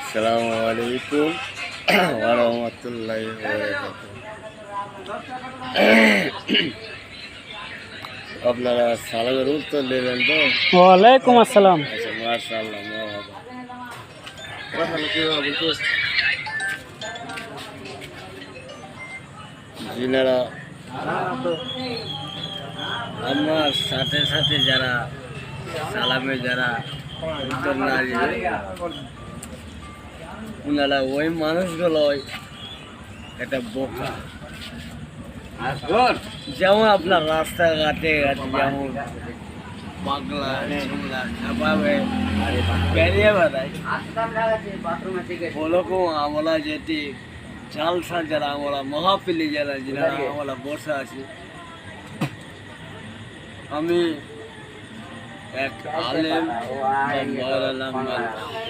আসসালামু আলাইকুম ওয়া রাহমাতুল্লাহি ওয়া বারাকাতুহু। আপনারা সালামের উত্তর দেবেন তো? ওয়ালাইকুম আসসালাম। আচ্ছা, মাশাআল্লাহ, মারহাবা। জিনারা আমার সাথে সাথে যারা সালামে যারা উত্তর না দিবে ওনারা ওই মানুষগুলো একটা বোকা। যেমন আপনার রাস্তাঘাটে যেমন পাগলা ঝুমলা ছাপাবে বেরিয়ে বেড়ায়, ওরকম আমরা যেটি জালসা যারা আমরা মহাপিলি যারা যারা আমরা বসে আছি, আমি এক আলেম বা মৌলানা